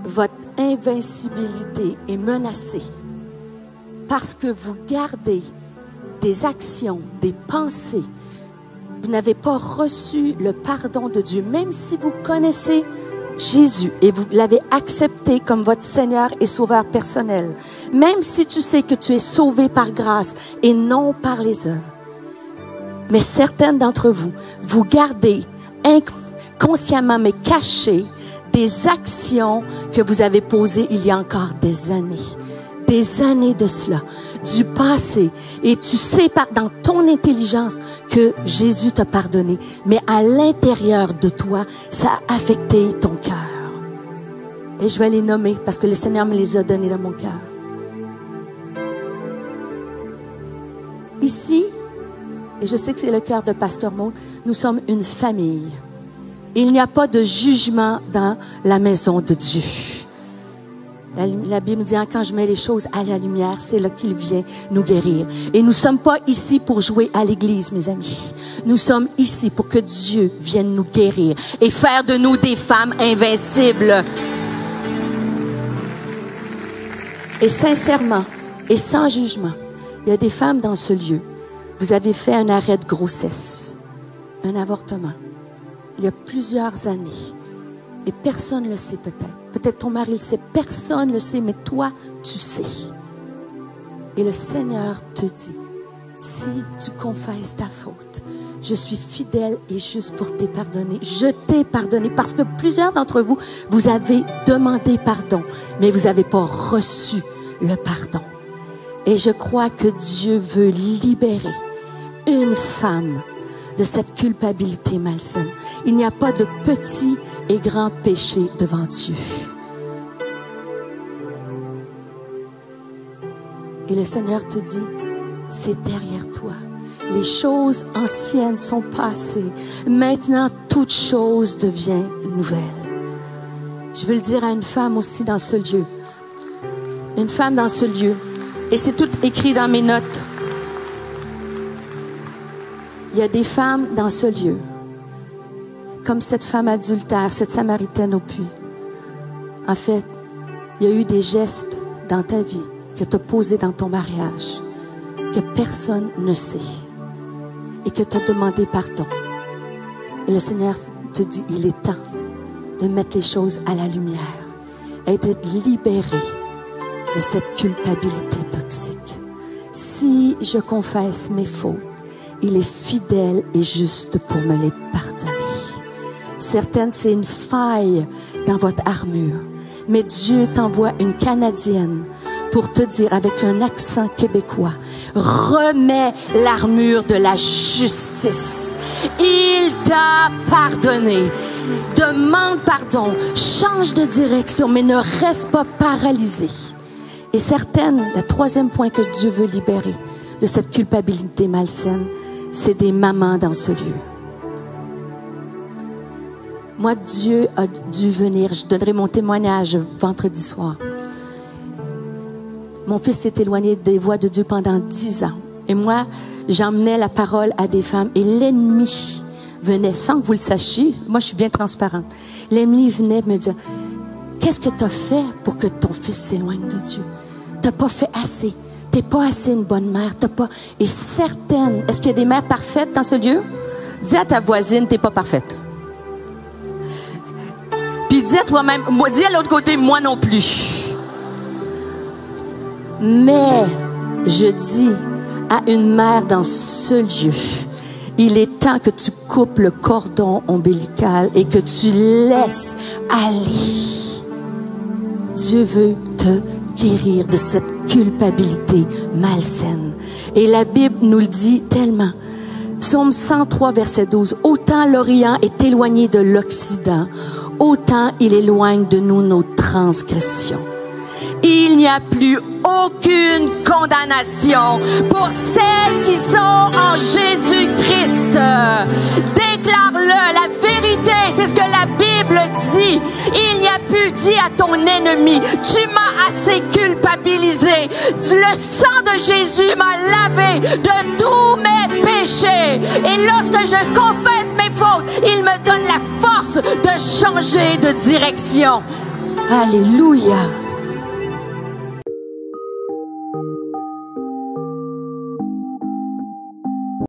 votre invincibilité est menacée parce que vous gardez des actions, des pensées. Vous n'avez pas reçu le pardon de Dieu, même si vous connaissez Jésus et vous l'avez accepté comme votre Seigneur et Sauveur personnel. Même si tu sais que tu es sauvé par grâce et non par les œuvres. Mais certaines d'entre vous, vous gardez inconsciemment mais cachées des actions que vous avez posées il y a encore des années de cela, du passé. Et tu sais dans ton intelligence que Jésus t'a pardonné. Mais à l'intérieur de toi, ça a affecté ton cœur. Et je vais les nommer parce que le Seigneur me les a donnés dans mon cœur. Ici, et je sais que c'est le cœur de Pasteur Maud, nous sommes une famille. Il n'y a pas de jugement dans la maison de Dieu. La Bible dit, quand je mets les choses à la lumière, c'est là qu'il vient nous guérir. Et nous ne sommes pas ici pour jouer à l'église, mes amis. Nous sommes ici pour que Dieu vienne nous guérir et faire de nous des femmes invincibles. Et sincèrement, et sans jugement, il y a des femmes dans ce lieu. Vous avez fait un arrêt de grossesse, un avortement, il y a plusieurs années. Et personne ne le sait peut-être. Peut-être ton mari le sait, personne ne le sait, mais toi, tu sais. Et le Seigneur te dit, si tu confesses ta faute, je suis fidèle et juste pour te pardonner. Je t'ai pardonné parce que plusieurs d'entre vous, vous avez demandé pardon, mais vous n'avez pas reçu le pardon. Et je crois que Dieu veut libérer une femme de cette culpabilité malsaine. Il n'y a pas de petit et grand péché devant Dieu. Et le Seigneur te dit, c'est derrière toi. Les choses anciennes sont passées. Maintenant, toute chose devient nouvelle. Je veux le dire à une femme aussi dans ce lieu. Une femme dans ce lieu. Et c'est tout écrit dans mes notes. Il y a des femmes dans ce lieu. Comme cette femme adultère, cette Samaritaine au puits. En fait, il y a eu des gestes dans ta vie que tu as posés dans ton mariage, que personne ne sait, et que tu as demandé pardon. Et le Seigneur te dit, il est temps de mettre les choses à la lumière et d'être libéré de cette culpabilité toxique. Si je confesse mes fautes, il est fidèle et juste pour me les pardonner. Certaines, c'est une faille dans votre armure. Mais Dieu t'envoie une Canadienne pour te dire avec un accent québécois, remets l'armure de la justice. Il t'a pardonné. Demande pardon. Change de direction, mais ne reste pas paralysé. Et certaines, le troisième point que Dieu veut libérer de cette culpabilité malsaine, c'est des mamans dans ce lieu. Moi, Dieu a dû venir. Je donnerai mon témoignage vendredi soir. Mon fils s'est éloigné des voies de Dieu pendant 10 ans. Et moi, j'emmenais la parole à des femmes. Et l'ennemi venait, sans que vous le sachiez, moi je suis bien transparente. L'ennemi venait me dire, qu'est-ce que tu as fait pour que ton fils s'éloigne de Dieu? Tu n'as pas fait assez. Tu n'es pas assez une bonne mère. T'as pas... Et certaines, est-ce qu'il y a des mères parfaites dans ce lieu? Dis à ta voisine, tu n'es pas parfaite. Puis dis à toi-même, dis à l'autre côté, moi non plus. Mais je dis à une mère dans ce lieu, il est temps que tu coupes le cordon ombilical et que tu laisses aller. Dieu veut te guérir de cette culpabilité malsaine. Et la Bible nous le dit tellement. Psaume 103, verset 12. Autant l'Orient est éloigné de l'Occident, autant il éloigne de nous nos transgressions. Il n'y a plus aucune condamnation pour celles qui sont en Jésus-Christ. Déclare-le, la vérité, c'est ce que la Bible dit. Il n'y a plus dit à ton ennemi, tu m'as assez culpabilisé. Le sang de Jésus m'a lavé de tous mes péchés. Et lorsque je confesse mes fautes, il me donne la force de changer de direction. Alléluia.